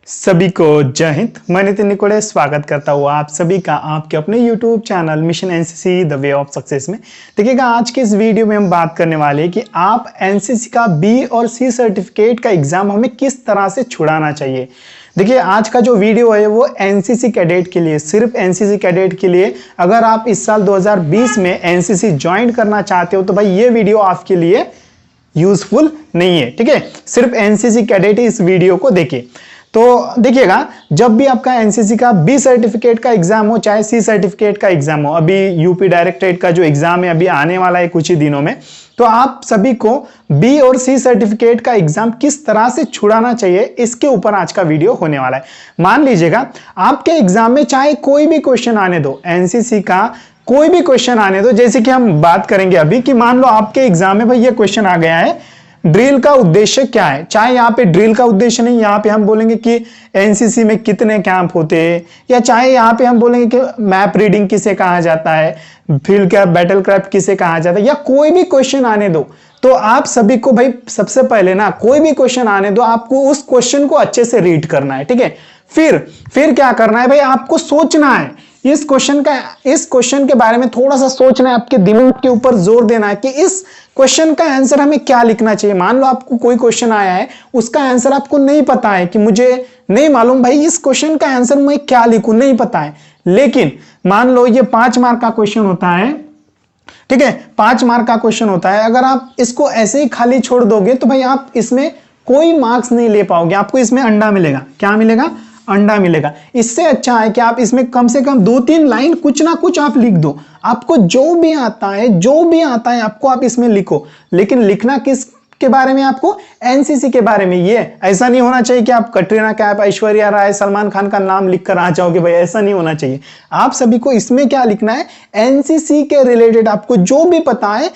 सभी को जय हिंद। मैं नितिन निकोड़े स्वागत करता हूँ आप सभी का आपके अपने YouTube channel mission NCC the way of success में। देखिएगा, आज के इस वीडियो में हम बात करने वाले हैं कि आप एनसीसी का बी और सी सर्टिफिकेट का एग्जाम हमें किस तरह से छुड़ाना चाहिए। देखिए, आज का जो वीडियो है वो एनसीसी कैडेट के लिए, सिर्फ एनसीसी कैडेट के लिए। अगर आप इस साल 2020 में एनसीसी ज्वाइन करना चाहते हो तो भाई ये वीडियो आपके लिए यूजफुल नहीं है। ठीक है, सिर्फ एनसीसी कैडेट ही इस वीडियो को देखें। तो देखिएगा, जब भी आपका एनसीसी का बी सर्टिफिकेट का एग्जाम हो चाहे सी सर्टिफिकेट का एग्जाम हो, अभी यूपी डायरेक्टरेट का जो एग्जाम है अभी आने वाला है कुछ ही दिनों में, तो आप सभी को बी और सी सर्टिफिकेट का एग्जाम किस तरह से छुड़ाना चाहिए इसके ऊपर आज का वीडियो होने वाला है। मान लीजिएगा, आपके एग्जाम में चाहे कोई भी क्वेश्चन आने दो, एनसीसी का कोई भी क्वेश्चन आने दो, जैसे कि हम बात करेंगे अभी कि मान लो आपके एग्जाम में भाई ये क्वेश्चन आ गया है, ड्रिल का उद्देश्य क्या है। चाहे यहाँ पे ड्रिल का उद्देश्य नहीं, यहाँ पे हम बोलेंगे कि एनसीसी में कितने कैंप होते हैं, या चाहे यहाँ पे हम बोलेंगे कि मैप रीडिंग किसे कहा जाता है, फील्ड कैप बैटल क्राफ्ट किसे कहा जाता है, या कोई भी क्वेश्चन आने दो। तो आप सभी को भाई सबसे पहले ना, कोई भी क्वेश्चन आने दो, आपको उस क्वेश्चन को अच्छे से रीड करना है। ठीक है, फिर क्या करना है भाई, आपको सोचना है इस क्वेश्चन के बारे में, थोड़ा सा सोचना है, आपके दिमाग के ऊपर जोर देना है कि इस क्वेश्चन का आंसर हमें क्या लिखना चाहिए। मान लो आपको कोई क्वेश्चन आया है, उसका आंसर आपको नहीं पता है, कि मुझे नहीं मालूम भाई इस क्वेश्चन का आंसर मैं क्या लिखूं, नहीं पता है। लेकिन मान लो ये 5 मार्क का क्वेश्चन होता है, ठीक है, 5 मार्क का क्वेश्चन होता है। अगर आप इसको ऐसे ही खाली छोड़ दोगे तो भाई आप इसमें कोई मार्क्स नहीं ले पाओगे, आपको इसमें अंडा मिलेगा। क्या मिलेगा? अंडा मिलेगा। इससे अच्छा है कि आप इसमें कम से कम 2-3 लाइन कुछ ना कुछ आप लिख दो। आपको जो भी आता है आपको आप इसमें लिखो। लेकिन लिखना किस के बारे में? आपको एनसीसी के बारे में। ये ऐसा नहीं होना चाहिए कि आप कटरीना कैफ, ऐश्वर्या राय, सलमान खान का नाम लिखकर आ जाओगे, भाई ऐसा नहीं होना चाहिए। आप सभी को इसमें क्या लिखना है, एनसीसी के रिलेटेड आपको जो भी पता है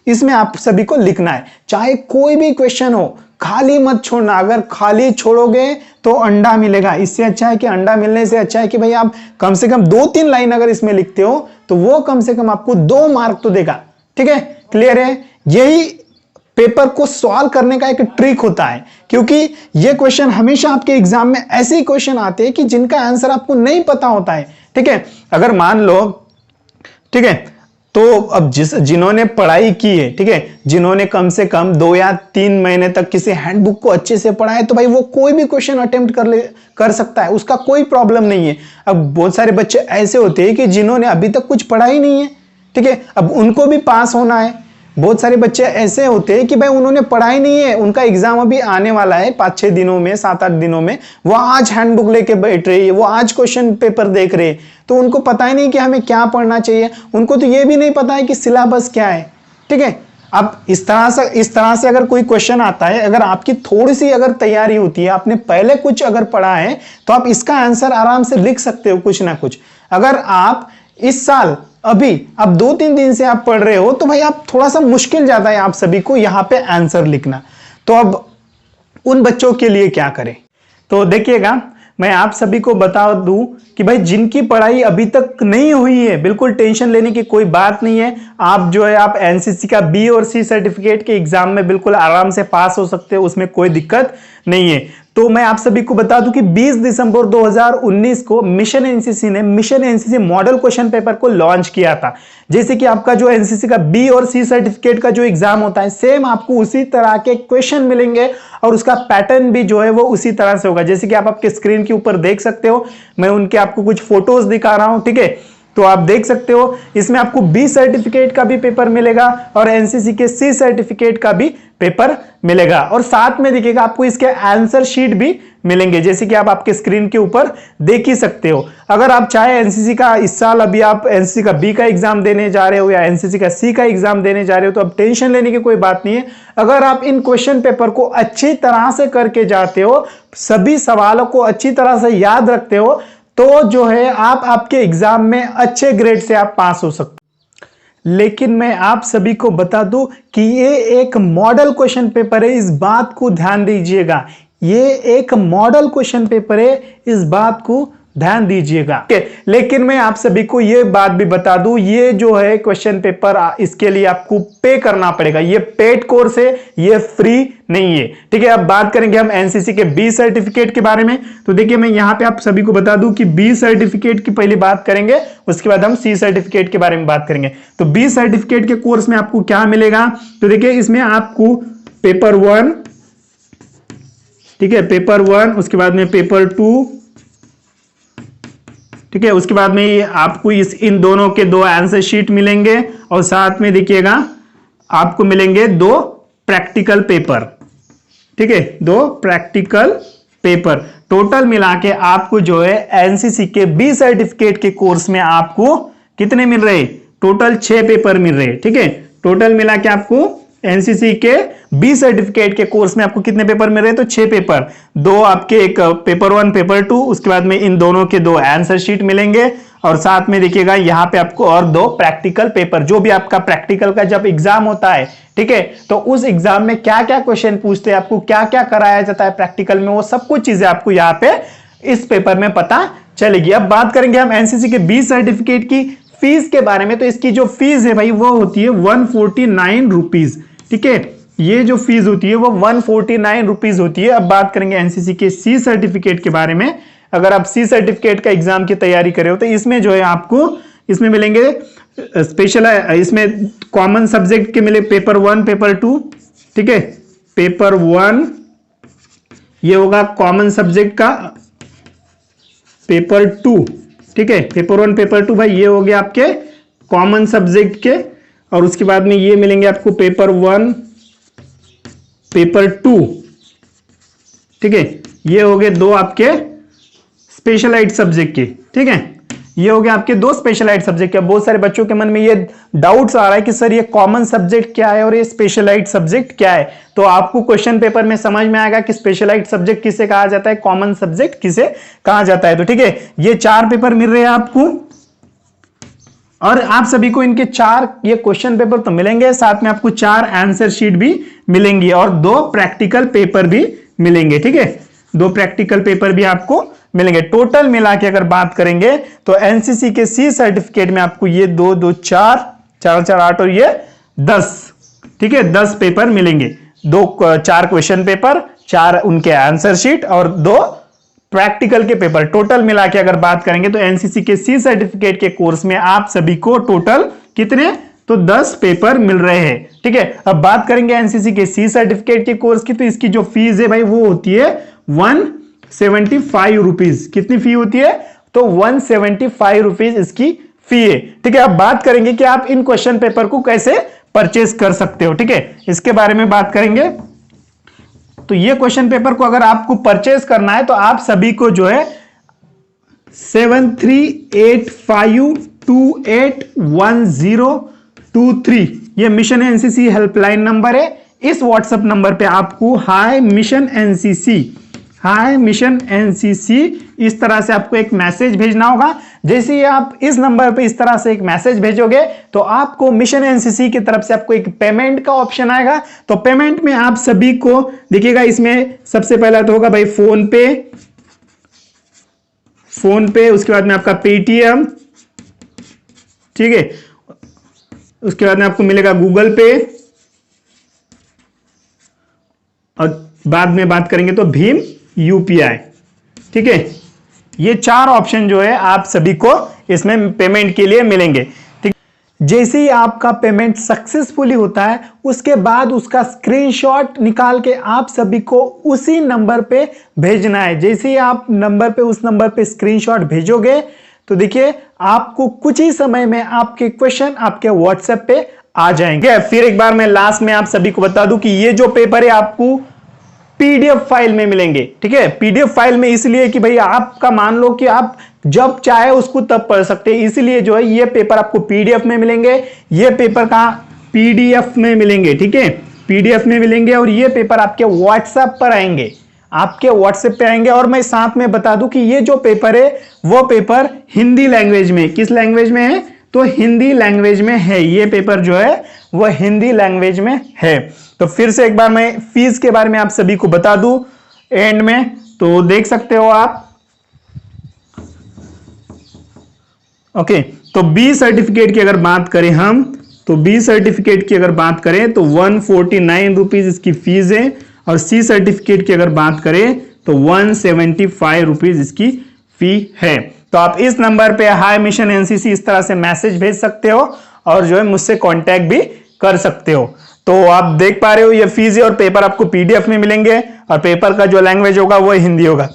इसमें आप सभी को लिखना है। चाहे कोई भी क्वेश्चन हो, खाली मत छोड़ना। अगर खाली छोड़ोगे तो अंडा मिलेगा। इससे अच्छा है कि अंडा मिलने से अच्छा है कि भाई आप कम से कम 2-3 लाइन अगर इसमें लिखते हो तो वो कम से कम आपको 2 मार्क तो देगा। ठीक है, क्लियर है? यही पेपर को सॉल्व करने का एक ट्रिक होता है, क्योंकि ये क्वेश्चन हमेशा आपके एग्जाम में ऐसे ही क्वेश्चन आते हैं कि जिनका आंसर आपको नहीं पता होता है। ठीक है, अगर मान लो, ठीक है, तो अब जिन्होंने पढ़ाई की है, ठीक है, जिन्होंने कम से कम 2 या 3 महीने तक किसी हैंडबुक को अच्छे से पढ़ा है, तो भाई वो कोई भी क्वेश्चन अटेम्प्ट कर सकता है, उसका कोई प्रॉब्लम नहीं है। अब बहुत सारे बच्चे ऐसे होते हैं कि जिन्होंने अभी तक कुछ पढ़ा ही नहीं है, ठीक है, अब उनको भी पास होना है। बहुत सारे बच्चे ऐसे होते हैं कि भाई उन्होंने पढ़ाई नहीं है, उनका एग्जाम अभी आने वाला है 5-6 दिनों में, 7-8 दिनों में, वो आज हैंडबुक लेके बैठ रहे हैं, वो आज क्वेश्चन पेपर देख रहे हैं, तो उनको पता ही नहीं कि हमें क्या पढ़ना चाहिए। उनको तो ये भी नहीं पता है कि सिलेबस क्या है। ठीक है, अब इस तरह से अगर कोई क्वेश्चन आता है, अगर आपकी थोड़ी सी अगर तैयारी होती है, आपने पहले कुछ अगर पढ़ा है, तो आप इसका आंसर आराम से लिख सकते हो कुछ ना कुछ। अगर आप इस साल अभी अब 2-3 दिन से आप पढ़ रहे हो तो भाई आप थोड़ा सा मुश्किल जाता है आप सभी को यहां पे आंसर लिखना। तो अब उन बच्चों के लिए क्या करें? तो देखिएगा, मैं आप सभी को बता दूं कि भाई जिनकी पढ़ाई अभी तक नहीं हुई है, बिल्कुल टेंशन लेने की कोई बात नहीं है। आप जो है आप एनसीसी का बी और सी सर्टिफिकेट के एग्जाम में बिल्कुल आराम से पास हो सकते हो, उसमें कोई दिक्कत नहीं है। तो मैं आप सभी को बता दूं कि 20 दिसंबर 2019 को mission NCC model question paper को लॉन्च किया था। जैसे कि आपका जो एनसीसी का बी और सी सर्टिफिकेट का जो एग्जाम होता है, सेम आपको उसी तरह के क्वेश्चन मिलेंगे और उसका पैटर्न भी जो है वो उसी तरह से होगा। जैसे कि आप आपके स्क्रीन के ऊपर देख सकते हो, मैं उनके आपको कुछ फोटोज दिखा रहा हूं। ठीक है, तो आप देख सकते हो इसमें आपको बी सर्टिफिकेट का भी पेपर मिलेगा और एनसीसी के सी सर्टिफिकेट का भी पेपर मिलेगा, और साथ में देखिएगा आपको इसके आंसर शीट भी मिलेंगे, जैसे कि आप आपके स्क्रीन के ऊपर देख ही सकते हो। अगर आप चाहे एनसीसी का इस साल अभी आप एनसीसी का बी का एग्जाम देने जा रहे हो या एनसीसी का सी का एग्जाम देने जा रहे हो, तो अब टेंशन लेने की कोई बात नहीं है। अगर आप इन क्वेश्चन पेपर को अच्छी तरह से करके जाते हो, सभी सवालों को अच्छी तरह से याद रखते हो, तो जो है आप आपके एग्जाम में अच्छे ग्रेड से आप पास हो सकते हो। लेकिन मैं आप सभी को बता दूं कि ये एक मॉडल क्वेश्चन पेपर है, इस बात को ध्यान दीजिएगा। ये एक मॉडल क्वेश्चन पेपर है, इस बात को ध्यान दीजिएगा। लेकिन मैं आप सभी को यह बात भी बता दूं, ये जो है क्वेश्चन पेपर इसके लिए आपको पे करना पड़ेगा। ये पेड कोर्स है, ये फ्री नहीं है। ठीक है, अब बात करेंगे हम एनसीसी के बी सर्टिफिकेट के बारे में। तो देखिए मैं यहां पे आप सभी को बता दूं कि बी सर्टिफिकेट की पहले बात करेंगे, उसके बाद हम सी सर्टिफिकेट के बारे में बात करेंगे। तो बी सर्टिफिकेट के कोर्स में आपको क्या मिलेगा, तो देखिए इसमें आपको पेपर 1, ठीक है, पेपर 1, उसके बाद में पेपर 2, ठीक है, उसके बाद में आपको इन दोनों के 2 आंसर शीट मिलेंगे और साथ में देखिएगा आपको मिलेंगे 2 प्रैक्टिकल पेपर। ठीक है, 2 प्रैक्टिकल पेपर। टोटल मिला के आपको जो है एनसीसी के बी सर्टिफिकेट के कोर्स में आपको कितने मिल रहे, टोटल 6 पेपर मिल रहे। ठीक है, टोटल मिला के आपको एनसीसी के बी सर्टिफिकेट के कोर्स में आपको कितने पेपर मिल रहे हैं, तो 6 पेपर। 2 आपके, एक पेपर 1 पेपर 2, उसके बाद में इन दोनों के 2 आंसर शीट मिलेंगे और साथ में देखिएगा यहाँ पे आपको और 2 प्रैक्टिकल पेपर। जो भी आपका प्रैक्टिकल का जब एग्जाम होता है, ठीक है, तो उस एग्जाम में क्या क्या क्वेश्चन पूछते हैं, आपको क्या क्या कराया जाता है प्रैक्टिकल में, वो सब कुछ चीजें आपको यहाँ पे इस पेपर में पता चलेगी। अब बात करेंगे हम एनसीसी के बी सर्टिफिकेट की फीस के बारे में। तो इसकी जो फीस है भाई वो होती है 149 रुपीज। ठीक है, ये जो फीस होती है वो 149 रुपीज होती है। अब बात करेंगे एनसीसी के सी सर्टिफिकेट के बारे में। अगर आप सी सर्टिफिकेट का एग्जाम की तैयारी कर रहे हो तो इसमें जो है आपको इसमें मिलेंगे स्पेशल, इसमें कॉमन सब्जेक्ट के मिले पेपर 1 पेपर 2। ठीक है, पेपर 1 ये होगा कॉमन सब्जेक्ट का, पेपर 2, ठीक है, पेपर 1 पेपर 2 भाई ये हो गया आपके कॉमन सब्जेक्ट के, और उसके बाद में ये मिलेंगे आपको पेपर 1 पेपर 2। ठीक है, ये हो गए 2 आपके स्पेशलाइज्ड सब्जेक्ट के। ठीक है, ये हो गया आपके 2 स्पेशलाइज्ड सब्जेक्ट के। बहुत सारे बच्चों के मन में ये डाउट्स आ रहा है कि सर ये कॉमन सब्जेक्ट क्या है और ये स्पेशलाइज्ड सब्जेक्ट क्या है। तो आपको क्वेश्चन पेपर में समझ में आएगा कि स्पेशलाइज्ड सब्जेक्ट किसे कहा जाता है, कॉमन सब्जेक्ट किसे कहा जाता है। तो ठीक है, ये 4 पेपर मिल रहे हैं आपको और आप सभी को इनके 4 ये क्वेश्चन पेपर तो मिलेंगे, साथ में आपको 4 आंसर शीट भी मिलेंगी और 2 प्रैक्टिकल पेपर भी मिलेंगे। ठीक है, 2 प्रैक्टिकल पेपर भी आपको मिलेंगे। टोटल मिला के अगर बात करेंगे तो एनसीसी के सी सर्टिफिकेट में आपको ये 2 2 4 4 4 8 और ये 10, ठीक है, 10 पेपर मिलेंगे। 4 क्वेश्चन पेपर, 4 उनके आंसर शीट और 2 प्रैक्टिकल के पेपर। टोटल मिला के अगर बात करेंगे तो एनसीसी के सी सर्टिफिकेट के कोर्स में आप सभी को टोटल कितने, तो 10 पेपर मिल रहे हैं। ठीक है, अब बात करेंगे एनसीसी के सी सर्टिफिकेट के कोर्स की। तो इसकी जो फीस है भाई वो होती है 175 रुपीज। कितनी फी होती है, तो 175 रुपीज इसकी फी है। ठीक है, अब बात करेंगे कि आप इन क्वेश्चन पेपर को कैसे परचेज कर सकते हो। ठीक है, इसके बारे में बात करेंगे। तो ये क्वेश्चन पेपर को अगर आपको परचेज करना है तो आप सभी को जो है 7385281023 ये मिशन एनसीसी हेल्पलाइन नंबर है। इस व्हाट्सएप नंबर पे आपको हाय मिशन एनसीसी इस तरह से आपको एक मैसेज भेजना होगा। जैसे ही आप इस नंबर पे इस तरह से एक मैसेज भेजोगे तो आपको मिशन एनसीसी की तरफ से आपको एक पेमेंट का ऑप्शन आएगा। तो पेमेंट में आप सभी को देखिएगा, इसमें सबसे पहला तो होगा भाई फोन पे, उसके बाद में आपका पेटीएम, ठीक है, उसके बाद में आपको मिलेगा गूगल पे और बाद में बात करेंगे तो भीम यूपीआई। ठीक है, ये 4 ऑप्शन जो है आप सभी को इसमें पेमेंट के लिए मिलेंगे। ठीक, जैसे ही आपका पेमेंट सक्सेसफुली होता है उसके बाद उसका स्क्रीनशॉट निकाल के आप सभी को उसी नंबर पे भेजना है। जैसे ही आप उस नंबर पे स्क्रीनशॉट भेजोगे तो देखिए आपको कुछ ही समय में आपके क्वेश्चन आपके व्हाट्सएप पे आ जाएंगे। फिर एक बार मैं लास्ट में आप सभी को बता दूं कि ये जो पेपर है आपको पीडीएफ फाइल में मिलेंगे। ठीक है, पीडीएफ फाइल में इसलिए कि भाई आपका मान लो कि आप जब चाहे उसको तब पढ़ सकते हैं, इसलिए जो है ये पेपर आपको पीडीएफ में मिलेंगे। ये पेपर कहां, पीडीएफ में मिलेंगे। ठीक है, पीडीएफ में मिलेंगे और ये पेपर आपके व्हाट्सएप पर आएंगे, आपके व्हाट्सएप पे आएंगे। और मैं साथ में बता दूं कि ये जो पेपर है वो पेपर हिंदी लैंग्वेज में, किस लैंग्वेज में है, तो हिंदी लैंग्वेज में है। ये पेपर जो है वह हिंदी लैंग्वेज में है। तो फिर से एक बार मैं फीस के बारे में आप सभी को बता दूं एंड में, तो देख सकते हो आप ओके, तो बी सर्टिफिकेट की अगर बात करें हम, तो बी सर्टिफिकेट की अगर बात करें तो 149 रुपीज इसकी फीस है, और सी सर्टिफिकेट की अगर बात करें तो 175 रुपीज इसकी फी है। तो आप इस नंबर पे हाई मिशन एनसीसी इस तरह से मैसेज भेज सकते हो और जो है मुझसे कांटेक्ट भी कर सकते हो। तो आप देख पा रहे हो ये फीस है, और पेपर आपको पीडीएफ में मिलेंगे, और पेपर का जो लैंग्वेज होगा वो हिंदी होगा।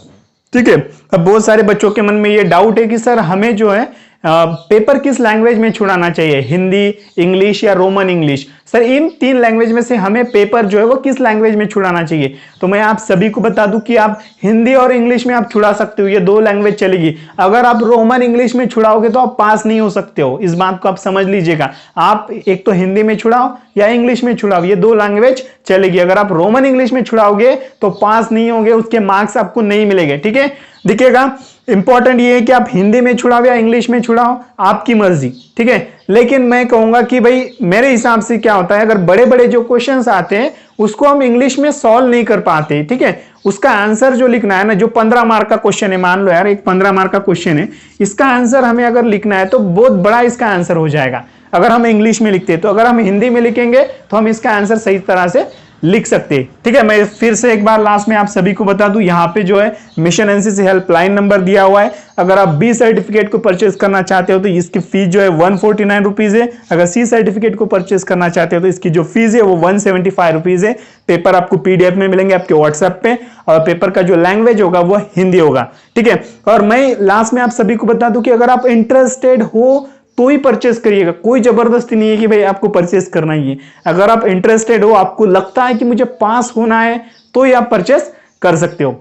ठीक है, अब बहुत सारे बच्चों के मन में ये डाउट है कि सर हमें जो है पेपर किस लैंग्वेज में छुड़ाना चाहिए, हिंदी, इंग्लिश या रोमन इंग्लिश। सर इन 3 लैंग्वेज में से हमें पेपर जो है वो किस लैंग्वेज में छुड़ाना चाहिए। तो मैं आप सभी को बता दूं कि आप हिंदी और इंग्लिश में आप छुड़ा सकते हो, ये 2 लैंग्वेज चलेगी। अगर आप रोमन इंग्लिश में छुड़ाओगे तो आप पास नहीं हो सकते हो, इस बात को आप समझ लीजिएगा। आप एक तो हिंदी में छुड़ाओ या इंग्लिश में छुड़ाओ, ये 2 लैंग्वेज चलेगी। अगर आप रोमन इंग्लिश में छुड़ाओगे तो पास नहीं होंगे, उसके मार्क्स आपको नहीं मिलेंगे। ठीक है, देखिएगा इंपॉर्टेंट ये है कि आप हिंदी में छुड़ाओ या इंग्लिश में छुड़ाओ, आपकी मर्जी। ठीक है, लेकिन मैं कहूंगा कि भाई मेरे हिसाब से क्या होता है, अगर बड़े बड़े जो क्वेश्चंस आते हैं उसको हम इंग्लिश में सॉल्व नहीं कर पाते। ठीक है, उसका आंसर जो लिखना है ना, जो 15 मार्क का क्वेश्चन है, मान लो यार एक 15 मार्क का क्वेश्चन है, इसका आंसर हमें अगर लिखना है तो बहुत बड़ा इसका आंसर हो जाएगा अगर हम इंग्लिश में लिखते हैं। तो अगर हम हिंदी में लिखेंगे तो हम इसका आंसर सही तरह से लिख सकते हैं। ठीक है, मैं फिर से एक बार लास्ट में आप सभी को बता दूं, यहाँ पे जो है मिशन एनसीसी हेल्पलाइन नंबर दिया हुआ है। अगर आप बी सर्टिफिकेट को परचेज करना चाहते हो तो इसकी फीस जो है 149 रुपीज है। अगर सी सर्टिफिकेट को परचेज करना चाहते हो तो इसकी जो फीस है वो 175 रुपीज है। पेपर आपको पीडीएफ में मिलेंगे आपके व्हाट्सएप पे, और पेपर का जो लैंग्वेज होगा वो हिंदी होगा। ठीक है, और मैं लास्ट में आप सभी को बता दूं कि अगर आप इंटरेस्टेड हो तो ही परचेस करिएगा, कोई जबरदस्ती नहीं है कि भाई आपको परचेस करना ही है। अगर आप इंटरेस्टेड हो, आपको लगता है कि मुझे पास होना है, तो ही आप परचेस कर सकते हो।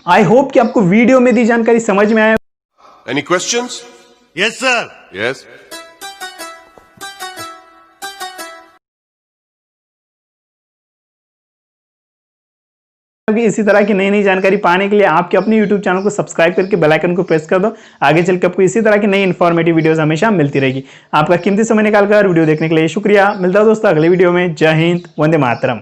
आई होप कि आपको वीडियो में दी जानकारी समझ में आया। Any questions? Yes, sir. Yes. इसी तरह की नई नई जानकारी पाने के लिए आपके अपने YouTube चैनल को सब्सक्राइब करके बेल आइकन को प्रेस कर दो। आगे चल के आपको इसी तरह की नई इन्फॉर्मेटिव वीडियोस हमेशा मिलती रहेगी। आपका कीमती समय निकालकर वीडियो देखने के लिए शुक्रिया। मिलता है दोस्तों अगले वीडियो में। जय हिंद, वंदे मातरम।